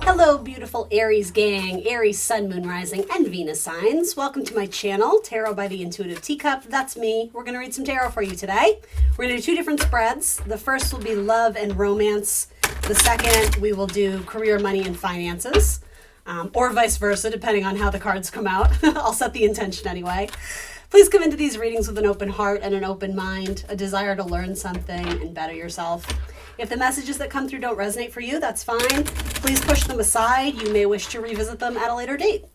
Hello, beautiful Aries gang, Aries Sun, Moon, Rising, and Venus signs. Welcome to my channel, Tarot by the Intuitive Teacup. That's me. We're going to read some tarot for you today. We're going to do two different spreads. The first will be love and romance. The second, we will do career, money, and finances, or vice versa, depending on how the cards come out. I'll set the intention anyway. Please come into these readings with an open heart and an open mind, a desire to learn something and better yourself. If the messages that come through don't resonate for you, that's fine. Please push them aside. You may wish to revisit them at a later date.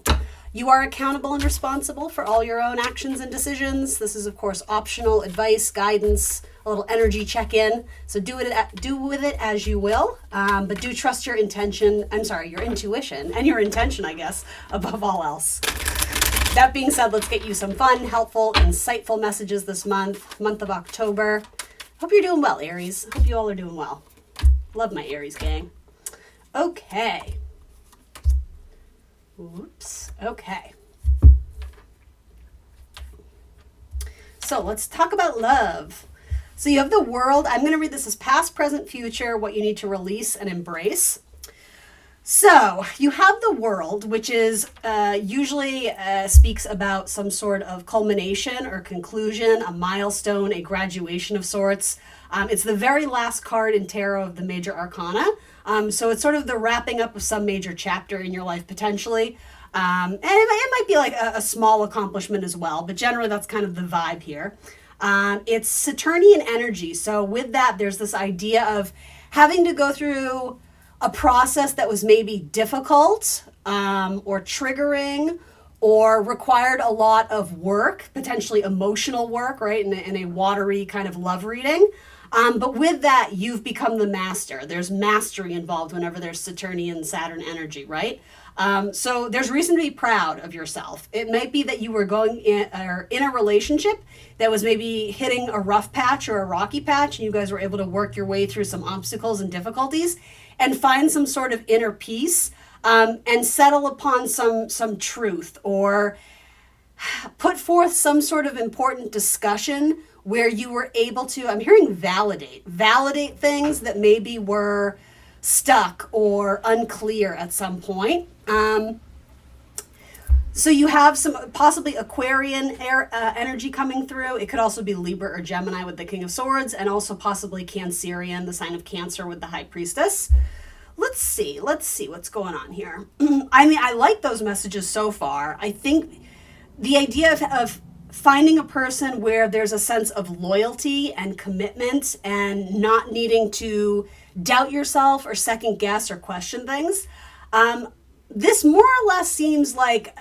You are accountable and responsible for all your own actions and decisions. This is, of course, optional advice, guidance, a little energy check-in. So do with it as you will, but do trust your intuition, and your intention, I guess, above all else. That being said, let's get you some fun, helpful, insightful messages this month of October. Hope you're doing well, Aries. Hope you all are doing well. Love my Aries gang. Okay. Oops. Okay. So let's talk about love. So you have the world. I'm going to read this as past, present, future, what you need to release and embrace. So you have the world, which is usually speaks about some sort of culmination or conclusion, a milestone, a graduation of sorts. It's the very last card in tarot of the major arcana. So it's sort of the wrapping up of some major chapter in your life potentially. And it might be like a small accomplishment as well, but generally that's kind of the vibe here. It's Saturnian energy. So with that, there's this idea of having to go through a process that was maybe difficult or triggering or required a lot of work, potentially emotional work, right, in a watery kind of love reading. But with that, you've become the master. There's mastery involved whenever there's Saturnian Saturn energy, right? So there's reason to be proud of yourself. It might be that you were going in a relationship that was maybe hitting a rough patch or a rocky patch, and you guys were able to work your way through some obstacles and difficulties and find some sort of inner peace, and settle upon some truth or put forth some sort of important discussion where you were able to, I'm hearing validate things that maybe were stuck or unclear at some point. So you have some possibly Aquarian energy coming through. It could also be Libra or Gemini with the King of Swords, and also possibly Cancerian, the sign of Cancer, with the High Priestess. Let's see what's going on here. I mean, I like those messages so far. I think the idea of finding a person where there's a sense of loyalty and commitment and not needing to doubt yourself or second guess or question things. This more or less seems like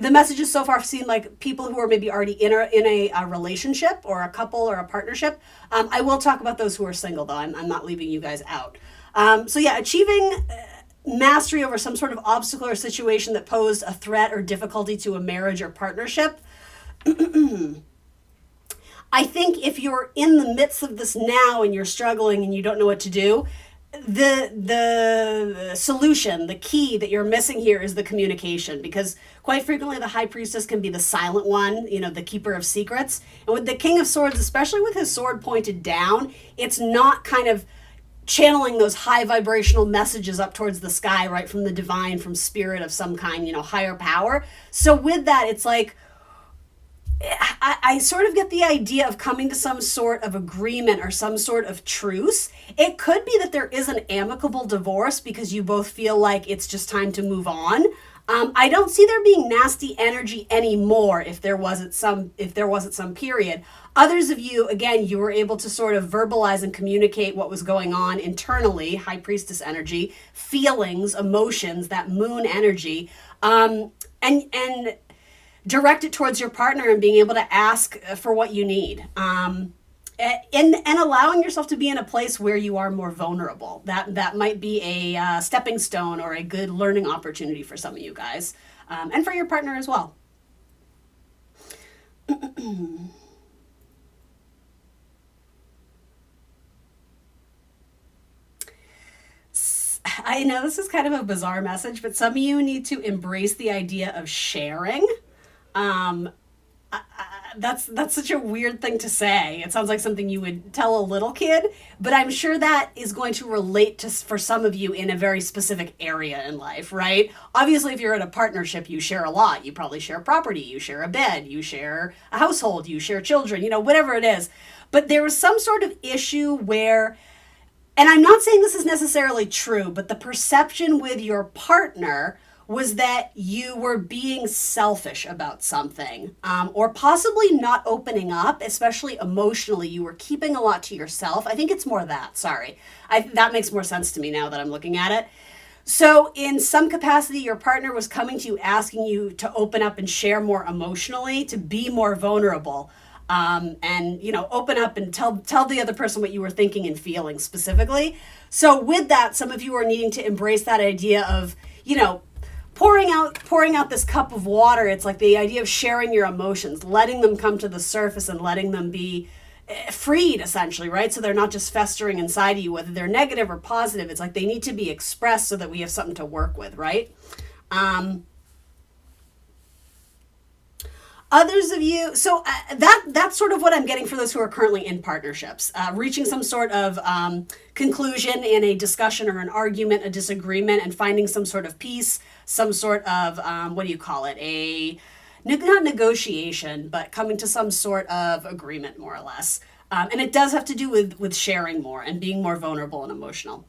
the messages so far seem like people who are maybe already in a relationship or a couple or a partnership. I will talk about those who are single, though. I'm not leaving you guys out. So yeah, achieving mastery over some sort of obstacle or situation that posed a threat or difficulty to a marriage or partnership. I think if you're in the midst of this now and you're struggling and you don't know what to do, the solution, the key that you're missing here is the communication, because quite frequently the High Priestess can be the silent one, the keeper of secrets. And with the King of Swords, especially with his sword pointed down, it's not kind of channeling those high vibrational messages up towards the sky, right, from the divine, from spirit of some kind, higher power. So with that, it's like, I sort of get the idea of coming to some sort of agreement or some sort of truce. It could be that there is an amicable divorce because you both feel like it's just time to move on. I don't see there being nasty energy anymore if there wasn't some period. Others of you, again, you were able to sort of verbalize and communicate what was going on internally, High Priestess energy, feelings, emotions, that moon energy, and direct it towards your partner and being able to ask for what you need. And allowing yourself to be in a place where you are more vulnerable. That might be a stepping stone or a good learning opportunity for some of you guys, and for your partner as well. I know this is kind of a bizarre message, but some of you need to embrace the idea of sharing. that's such a weird thing to say. It sounds like something you would tell a little kid, but I'm sure that is going to relate to for some of you in a very specific area in life, right? Obviously, if you're in a partnership, you share a lot. You probably share property, you share a bed, you share a household, you share children, whatever it is. But there was some sort of issue where, and I'm not saying this is necessarily true, but the perception with your partner was that you were being selfish about something, or possibly not opening up, especially emotionally. You were keeping a lot to yourself. I think it's more that. Sorry. That makes more sense to me now that I'm looking at it. So, in some capacity, your partner was coming to you asking you to open up and share more emotionally, to be more vulnerable. And open up and tell the other person what you were thinking and feeling specifically. So with that, some of you are needing to embrace that idea of pouring out this cup of water. It's like the idea of sharing your emotions, letting them come to the surface and letting them be freed, essentially, right? So they're not just festering inside of you, whether they're negative or positive. It's like they need to be expressed so that we have something to work with, right? Others of you, so that's sort of what I'm getting for those who are currently in partnerships, reaching some sort of conclusion in a discussion or an argument, a disagreement, and finding some sort of peace, some sort of, what do you call it, not negotiation, but coming to some sort of agreement, more or less. And it does have to do with sharing more and being more vulnerable and emotional.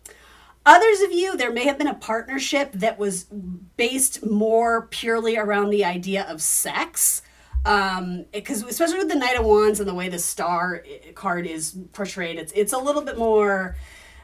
Others of you, there may have been a partnership that was based more purely around the idea of sex. Because especially with the Knight of Wands and the way the Star card is portrayed, it's a little bit more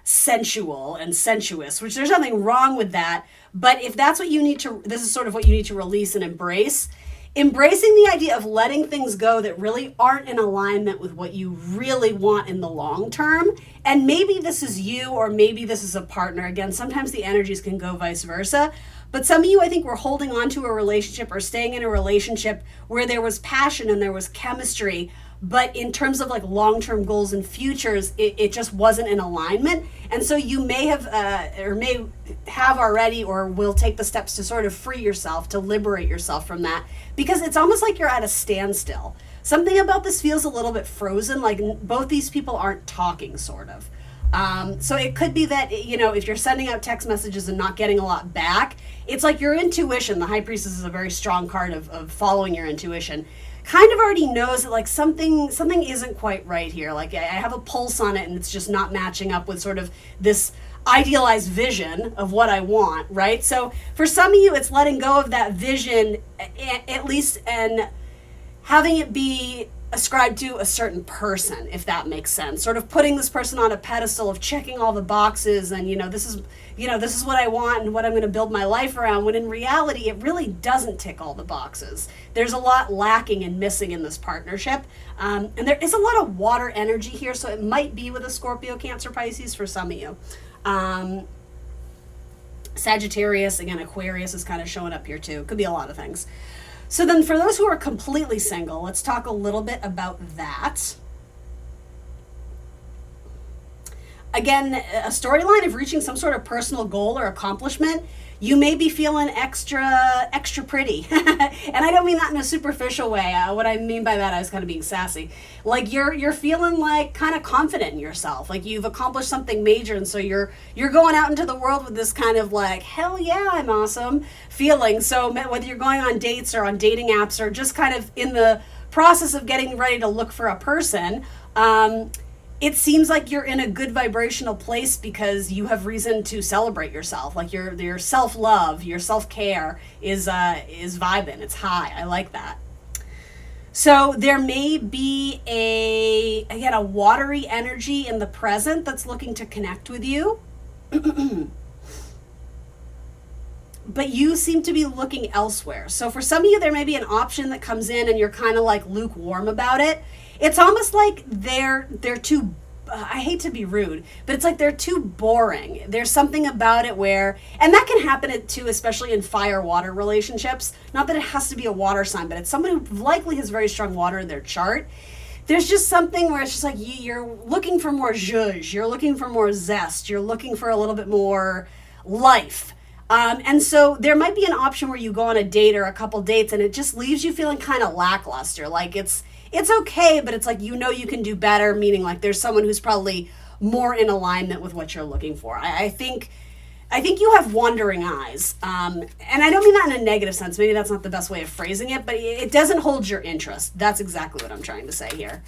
sensual and sensuous, which there's nothing wrong with that. But if that's what you need to, this is sort of what you need to release and embrace. Embracing the idea of letting things go that really aren't in alignment with what you really want in the long term. And maybe this is you, or maybe this is a partner. Again, sometimes the energies can go vice versa. But some of you, I think, were holding on to a relationship or staying in a relationship where there was passion and there was chemistry, but in terms of like long-term goals and futures, it just wasn't in alignment. And so you may have already, or will take the steps to sort of free yourself, to liberate yourself from that, because it's almost like you're at a standstill. Something about this feels a little bit frozen, like both these people aren't talking, sort of. So it could be that, if you're sending out text messages and not getting a lot back, it's like your intuition, the High Priestess is a very strong card of following your intuition, kind of already knows that like something isn't quite right here. Like I have a pulse on it and it's just not matching up with sort of this idealized vision of what I want, right? So for some of you, it's letting go of that vision, at least, and having it be ascribed to a certain person, if that makes sense. Sort of putting this person on a pedestal of checking all the boxes and, this is what I want and what I'm going to build my life around, when in reality, it really doesn't tick all the boxes. There's a lot lacking and missing in this partnership. And there is a lot of water energy here, so it might be with a Scorpio, Cancer, Pisces for some of you. Sagittarius, again, Aquarius is kind of showing up here too. Could be a lot of things. So then for those who are completely single, let's talk a little bit about that. Again, a storyline of reaching some sort of personal goal or accomplishment. You may be feeling extra pretty. And I don't mean that in a superficial way. What I mean by that, I was kind of being sassy. Like you're feeling like kind of confident in yourself. Like you've accomplished something major, and so you're going out into the world with this kind of like, hell yeah, I'm awesome feeling. So whether you're going on dates or on dating apps or just kind of in the process of getting ready to look for a person, it seems like you're in a good vibrational place because you have reason to celebrate yourself. Like your self-love, your self-care is vibing. It's high. I like that. So there may be a watery energy in the present that's looking to connect with you. But you seem to be looking elsewhere. So for some of you, there may be an option that comes in and you're kind of like lukewarm about it. It's almost like they're too, I hate to be rude, but it's like they're too boring. There's something about it where, and that can happen too, especially in fire-water relationships. Not that it has to be a water sign, but it's someone who likely has very strong water in their chart. There's just something where it's just like you're looking for more zhuzh, you're looking for more zest, you're looking for a little bit more life. And so there might be an option where you go on a date or a couple dates and it just leaves you feeling kind of lackluster. Like it's it's okay, but it's like, you know, you can do better, meaning like there's someone who's probably more in alignment with what you're looking for. I think you have wandering eyes. And I don't mean that in a negative sense. Maybe that's not the best way of phrasing it, but it doesn't hold your interest. That's exactly what I'm trying to say here.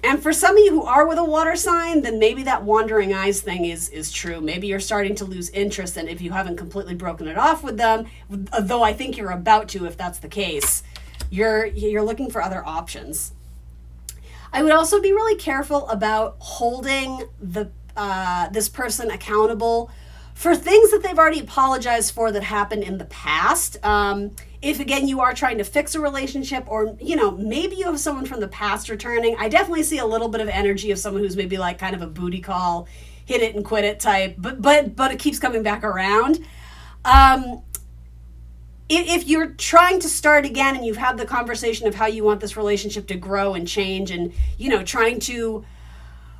And for some of you who are with a water sign, then maybe that wandering eyes thing is true. Maybe you're starting to lose interest, and if you haven't completely broken it off with them, though I think you're about to, if that's the case, you're looking for other options. I would also be really careful about holding this person accountable for things that they've already apologized for that happened in the past. If again you are trying to fix a relationship, or you know, maybe you have someone from the past returning, I definitely see a little bit of energy of someone who's maybe like kind of a booty call, hit it and quit it type, but it keeps coming back around. If you're trying to start again and you've had the conversation of how you want this relationship to grow and change, and you know, trying to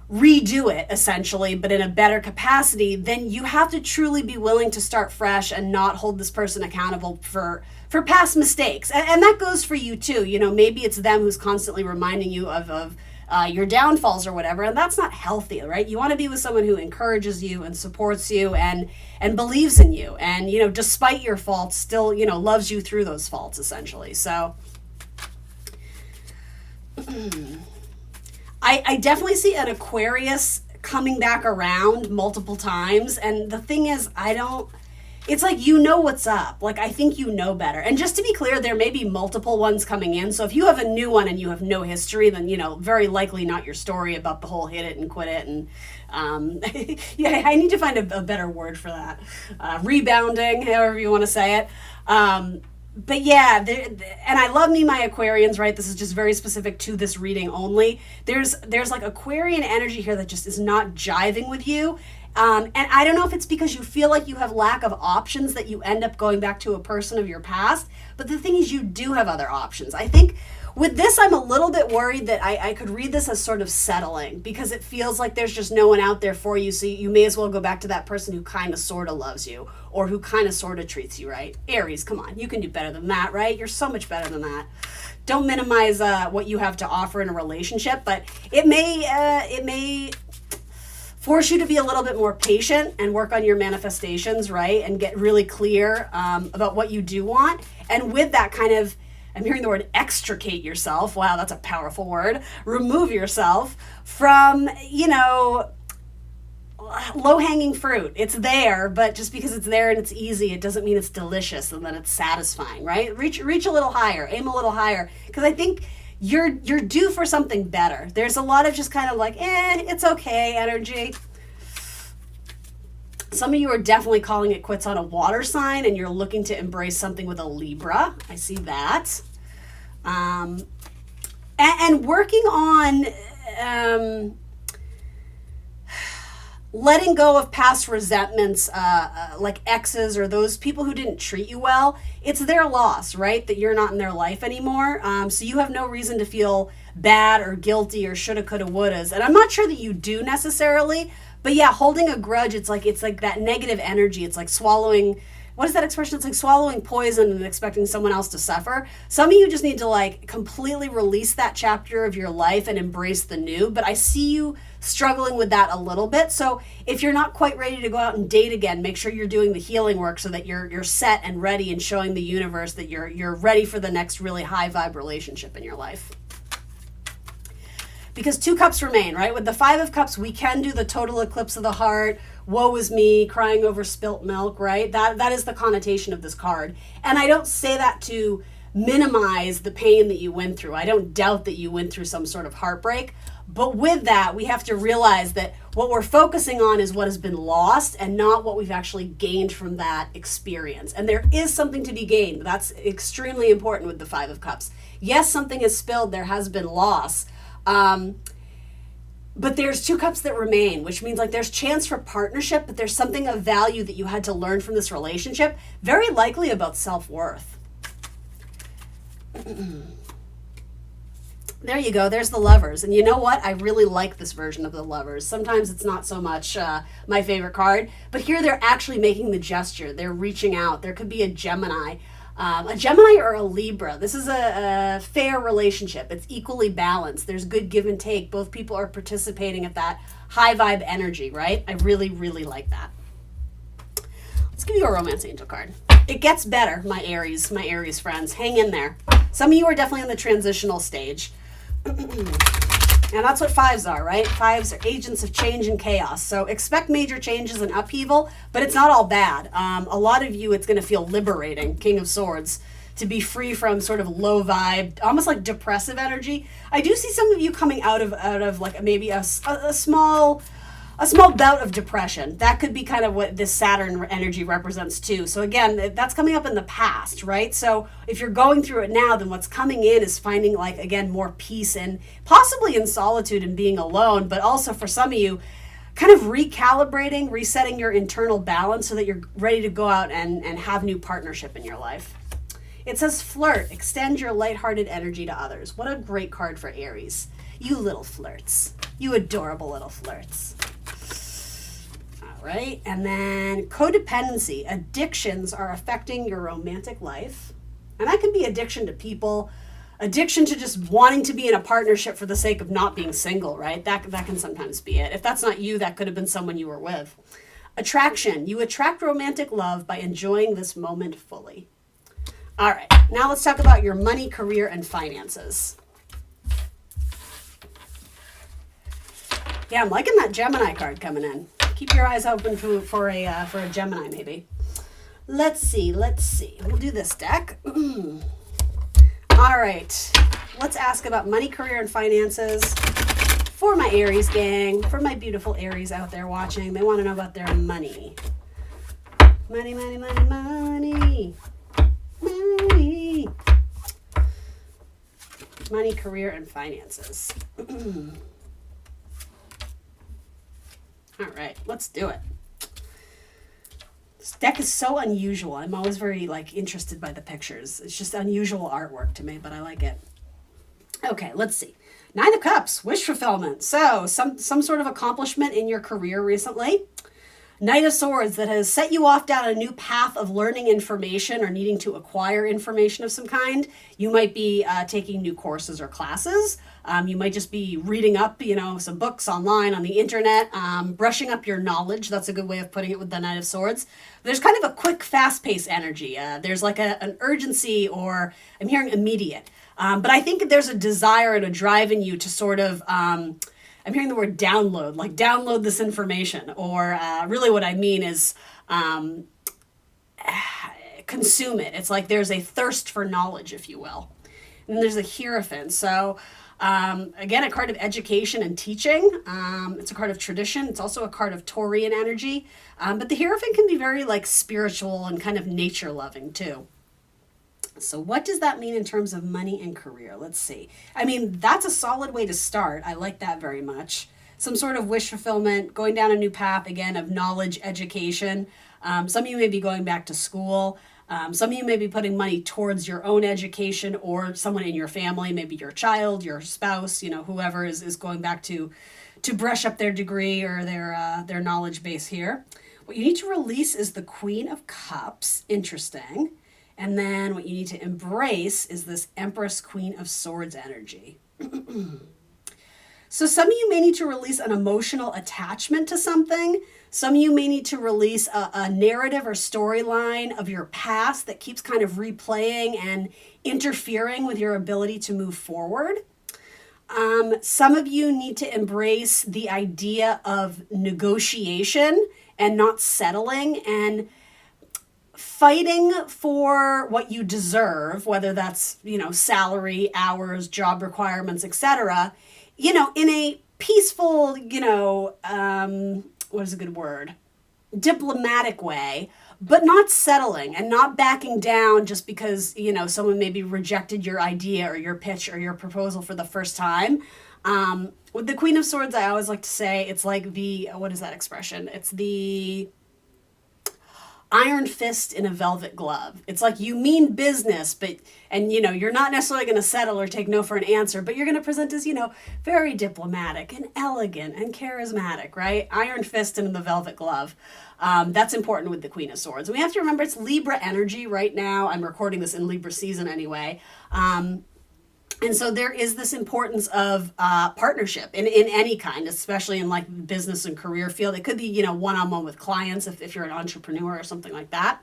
redo it essentially, but in a better capacity, then you have to truly be willing to start fresh and not hold this person accountable for past mistakes. And that goes for you too. You know, maybe it's them who's constantly reminding you of your downfalls or whatever, and that's not healthy, right? You want to be with someone who encourages you and supports you and believes in you, and you know, despite your faults, still, you know, loves you through those faults essentially. So I definitely see an Aquarius coming back around multiple times. And the thing is, it's like, you know what's up. Like, I think you know better. And just to be clear, there may be multiple ones coming in. So if you have a new one and you have no history, then, you know, very likely not your story about the whole hit it and quit it. And yeah, I need to find a better word for that. Rebounding, however you want to say it. But yeah, and I love me my Aquarians, right? This is just very specific to this reading only. There's like Aquarian energy here that just is not jiving with you. And I don't know if it's because you feel like you have lack of options that you end up going back to a person of your past. But the thing is, you do have other options. I think with this, I'm a little bit worried that I could read this as sort of settling, because it feels like there's just no one out there for you. So you may as well go back to that person who kind of sort of loves you, or who kind of sort of treats you right. Aries, come on, you can do better than that, right? You're so much better than that. Don't minimize what you have to offer in a relationship, but it may force you to be a little bit more patient and work on your manifestations, right? And get really clear about what you do want. And with that kind of, I'm hearing the word extricate yourself. Wow, that's a powerful word. Remove yourself from, you know, low-hanging fruit. It's there, but just because it's there and it's easy, it doesn't mean it's delicious and that it's satisfying, right? Reach a little higher, aim a little higher, because I think you're due for something better. There's a lot of just kind of like, it's okay energy. Some of you are definitely calling it quits on a water sign, and you're looking to embrace something with a Libra. I see that. And working on letting go of past resentments, like exes or those people who didn't treat you well. It's their loss, right? That you're not in their life anymore. So you have no reason to feel bad or guilty or shoulda, coulda, wouldas. And I'm not sure that you do necessarily, but yeah, holding a grudge, it's like that negative energy. It's like swallowing, what is that expression? It's like swallowing poison and expecting someone else to suffer. Some of you just need to like completely release that chapter of your life and embrace the new. But I see you struggling with that a little bit. So if you're not quite ready to go out and date again, make sure you're doing the healing work so that you're set and ready, and showing the universe that you're ready for the next really high vibe relationship in your life. Because 2 cups remain, right? With the 5 of cups, we can do the total eclipse of the heart, woe is me, crying over spilt milk, right? That is the connotation of this card. And I don't say that to minimize the pain that you went through. I don't doubt that you went through some sort of heartbreak. But with that, we have to realize that what we're focusing on is what has been lost and not what we've actually gained from that experience. And there is something to be gained. That's extremely important with the 5 of cups. Yes, something has spilled. There has been loss. But there's 2 cups that remain, which means like there's chance for partnership, but there's something of value that you had to learn from this relationship, very likely about self-worth. There you go. There's the Lovers. And you know what? I really like this version of the Lovers. Sometimes it's not so much my favorite card, but here they're actually making the gesture. They're reaching out. There could be a Gemini. A Gemini or a Libra, this is a fair relationship. It's equally balanced. There's good give and take. Both people are participating at that high vibe energy, right? I really, really like that. Let's give you a romance angel card. It gets better, my Aries friends. Hang in there. Some of you are definitely in the transitional stage. And that's what fives are, right? Fives are agents of change and chaos. So expect major changes and upheaval, but it's not all bad. A lot of you, it's going to feel liberating, King of Swords, to be free from sort of low vibe, almost like depressive energy. I do see some of you coming out of like maybe a small bout of depression. That could be kind of what this Saturn energy represents too. So again, that's coming up in the past, right? So if you're going through it now, then what's coming in is finding, like, again, more peace and possibly in solitude and being alone, but also for some of you, kind of recalibrating, resetting your internal balance so that you're ready to go out and have new partnership in your life. It says flirt, extend your lighthearted energy to others. What a great card for Aries. You little flirts. You adorable little flirts. Right? And then codependency. Addictions are affecting your romantic life. And that can be addiction to people, addiction to just wanting to be in a partnership for the sake of not being single, right? That can sometimes be it. If that's not you, that could have been someone you were with. Attraction. You attract romantic love by enjoying this moment fully. All right. Now let's talk about your money, career, and finances. Yeah, I'm liking that Gemini card coming in. Keep your eyes open for a Gemini, maybe. Let's see. We'll do this deck. All right. Let's ask about money, career, and finances for my Aries gang, for my beautiful Aries out there watching. They want to know about their money. Money, money, money, money. Money. Money, career, and finances. All right, let's do it. This deck is so unusual. I'm always very interested by the pictures. It's just unusual artwork to me, but I like it. Okay, let's see. 9 of Cups, wish fulfillment. So some sort of accomplishment in your career recently. Knight of Swords that has set you off down a new path of learning information or needing to acquire information of some kind. You might be taking new courses or classes. You might just be reading up, some books online on the internet, brushing up your knowledge. That's a good way of putting it with the Knight of Swords. There's kind of a quick, fast-paced energy. There's like an urgency, or I'm hearing immediate. But I think there's a desire and a drive in you to sort of... I'm hearing the word download, like download this information, or really what I mean is consume it. It's like there's a thirst for knowledge, if you will. And then there's a Hierophant. So again, a card of education and teaching. It's a card of tradition. It's also a card of Taurian energy. But the Hierophant can be very spiritual and kind of nature loving too. So what does that mean in terms of money and career? Let's see. I mean, that's a solid way to start. I like that very much. Some sort of wish fulfillment, going down a new path, again, of knowledge, education. Some of you may be going back to school. Some of you may be putting money towards your own education or someone in your family, maybe your child, your spouse, whoever is going back to brush up their degree or their knowledge base here. What you need to release is the Queen of Cups. Interesting. And then what you need to embrace is this Empress, Queen of Swords energy. So some of you may need to release an emotional attachment to something. Some of you may need to release a narrative or storyline of your past that keeps kind of replaying and interfering with your ability to move forward. Some of you need to embrace the idea of negotiation and not settling and fighting for what you deserve, whether that's, salary, hours, job requirements, etc., in a peaceful, what is a good word? Diplomatic way, but not settling and not backing down just because, someone maybe rejected your idea or your pitch or your proposal for the first time. With the Queen of Swords, I always like to say it's like what is that expression? It's the... iron fist in a velvet glove. It's like you mean business, and you're not necessarily going to settle or take no for an answer, but you're going to present as, very diplomatic and elegant and charismatic, right? Iron fist in the velvet glove. That's important with the Queen of Swords. And we have to remember it's Libra energy right now. I'm recording this in Libra season anyway. And so there is this importance of partnership in any kind, especially in like business and career field. It could be, one-on-one with clients if you're an entrepreneur or something like that.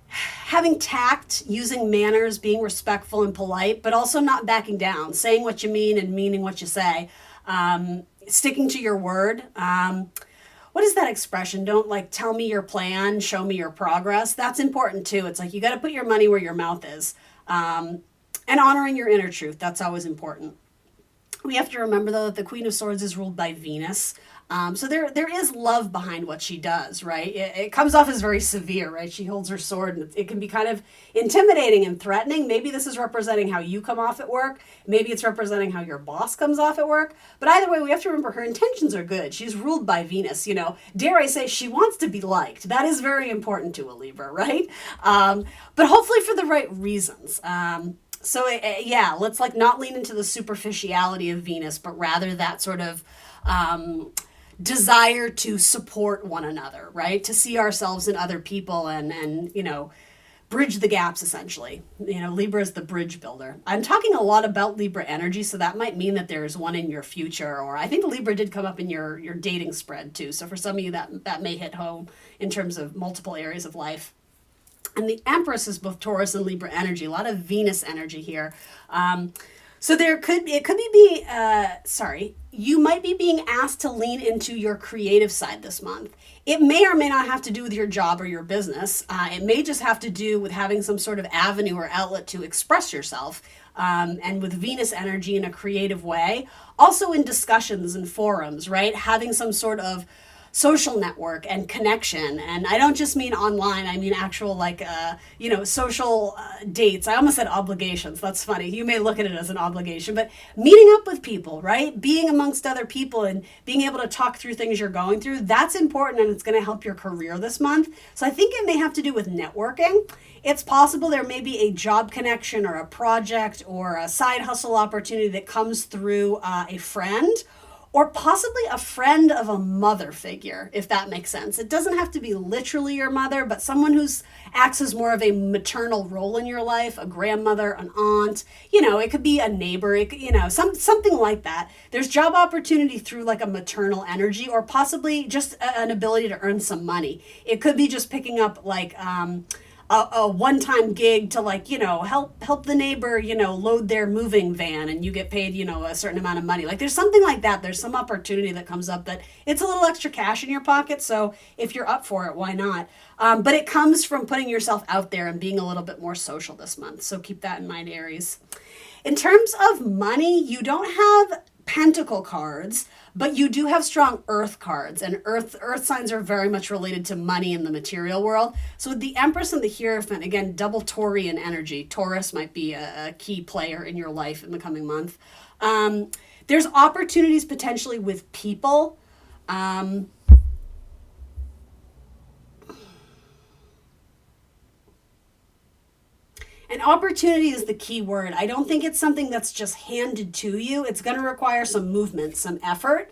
Having tact, using manners, being respectful and polite, but also not backing down, saying what you mean and meaning what you say, sticking to your word. What is that expression? Don't like tell me your plan, show me your progress. That's important too. It's like you got to put your money where your mouth is. And honoring your inner truth. That's always important. We have to remember, though, that the Queen of Swords is ruled by Venus. So there is love behind what she does, right? It comes off as very severe, right? She holds her sword, and it can be kind of intimidating and threatening. Maybe this is representing how you come off at work. Maybe it's representing how your boss comes off at work. But either way, we have to remember her intentions are good. She's ruled by Venus, Dare I say, she wants to be liked. That is very important to a Libra, right? But hopefully for the right reasons. Let's like not lean into the superficiality of Venus, but rather that sort of desire to support one another, right? To see ourselves in other people and bridge the gaps, essentially. Libra is the bridge builder. I'm talking a lot about Libra energy, so that might mean that there's one in your future, or I think Libra did come up in your dating spread too. So for some of you that may hit home in terms of multiple areas of life. And the Empress is both Taurus and Libra energy, a lot of Venus energy here. So you might be being asked to lean into your creative side this month. It may or may not have to do with your job or your business. It may just have to do with having some sort of avenue or outlet to express yourself. And with Venus energy in a creative way, also in discussions and forums, right? Having some sort of social network and connection. And I don't just mean online, I mean actual social dates. I almost said obligations. That's funny. You may look at it as an obligation, but meeting up with people, right? Being amongst other people and being able to talk through things you're going through, that's important, and it's going to help your career this month. So I think it may have to do with networking. It's possible there may be a job connection or a project or a side hustle opportunity that comes through a friend, or possibly a friend of a mother figure, if that makes sense. It doesn't have to be literally your mother, but someone who's acts as more of a maternal role in your life, a grandmother, an aunt, it could be a neighbor, something like that. There's job opportunity through like a maternal energy, or possibly just an ability to earn some money. It could be just picking up like, a one-time gig to help the neighbor, load their moving van, and you get paid, a certain amount of money. Like there's something like that. There's some opportunity that comes up that it's a little extra cash in your pocket. So if you're up for it, why not? But it comes from putting yourself out there and being a little bit more social this month. So keep that in mind, Aries. In terms of money, you don't have Pentacle cards, but you do have strong Earth cards, and Earth signs are very much related to money in the material world. So with the Empress and the Hierophant, again, double Taurian energy. Taurus might be a key player in your life in the coming month. There's opportunities potentially with people. And opportunity is the key word. I don't think it's something that's just handed to you. It's going to require some movement, some effort,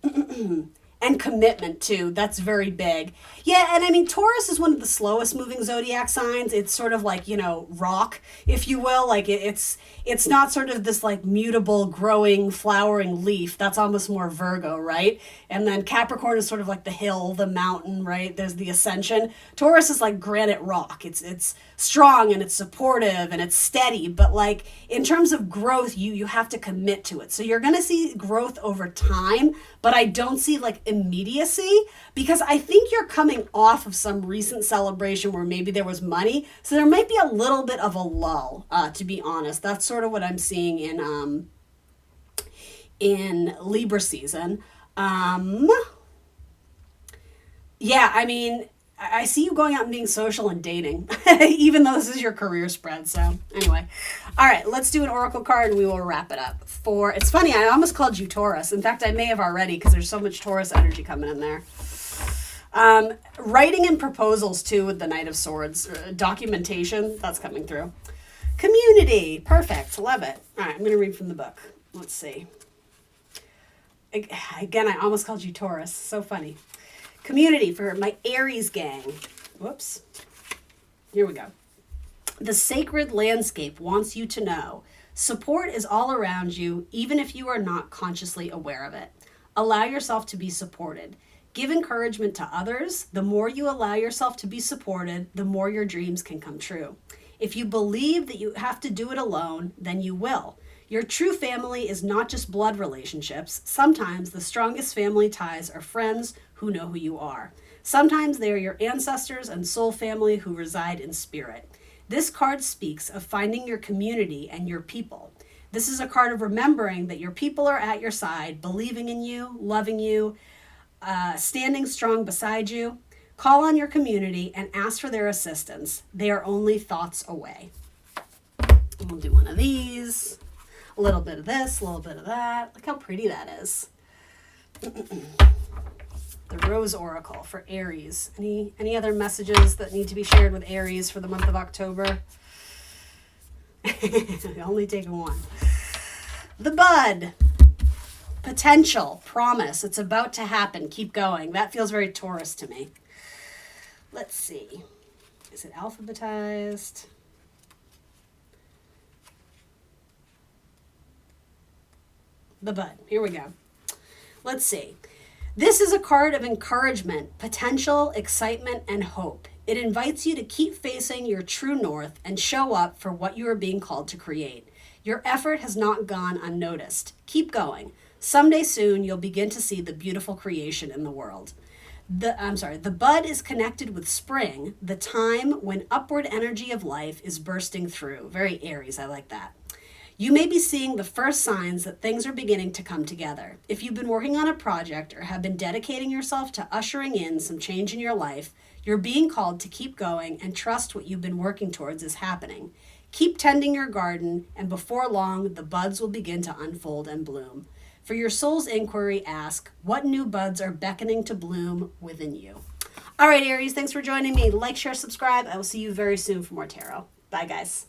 and commitment too. That's very big. Yeah, and I mean, Taurus is one of the slowest moving zodiac signs. It's sort of like, rock, if you will. Like it's not sort of this like mutable, growing, flowering leaf. That's almost more Virgo, right? And then Capricorn is sort of like the hill, the mountain, right? There's the ascension. Taurus is like granite rock. It's strong and it's supportive and it's steady, but like in terms of growth, you have to commit to it. So you're going to see growth over time, but I don't see like immediacy, because I think you're coming off of some recent celebration where maybe there was money. So there might be a little bit of a lull, to be honest. That's sort of what I'm seeing in Libra season. Yeah, I mean, I see you going out and being social and dating, even though this is your career spread. So anyway, all right, let's do an oracle card and we will wrap it up. It's funny, I almost called you Taurus. In fact, I may have already, because there's so much Taurus energy coming in there. Writing and proposals too with the Knight of Swords. Documentation, that's coming through. Community, perfect, love it. All right, I'm going to read from the book. Let's see. Again, I almost called you Taurus. So funny. Community for my Aries gang. Whoops. Here we go. The sacred landscape wants you to know support is all around you, even if you are not consciously aware of it. Allow yourself to be supported. Give encouragement to others. The more you allow yourself to be supported, the more your dreams can come true. If you believe that you have to do it alone, then you will. Your true family is not just blood relationships. Sometimes the strongest family ties are friends who know who you are. Sometimes they are your ancestors and soul family who reside in spirit. This card speaks of finding your community and your people. This is a card of remembering that your people are at your side, believing in you, loving you, standing strong beside you. Call on your community and ask for their assistance. They are only thoughts away. We'll do one of these. A little bit of this, a little bit of that. Look how pretty that is. The Rose Oracle for Aries. Any other messages that need to be shared with Aries for the month of October? Only taking one. The Bud. Potential, promise, it's about to happen. Keep going. That feels very Taurus to me. Let's see. Is it alphabetized? The Bud. Here we go. Let's see. This is a card of encouragement, potential, excitement, and hope. It invites you to keep facing your true north and show up for what you are being called to create. Your effort has not gone unnoticed. Keep going. Someday soon, you'll begin to see the beautiful creation in the world. The bud is connected with spring, the time when upward energy of life is bursting through. Very Aries, I like that. You may be seeing the first signs that things are beginning to come together. If you've been working on a project or have been dedicating yourself to ushering in some change in your life, you're being called to keep going and trust what you've been working towards is happening. Keep tending your garden, and before long, the buds will begin to unfold and bloom. For your soul's inquiry, ask, what new buds are beckoning to bloom within you? All right, Aries, thanks for joining me. Like, share, subscribe. I will see you very soon for more tarot. Bye, guys.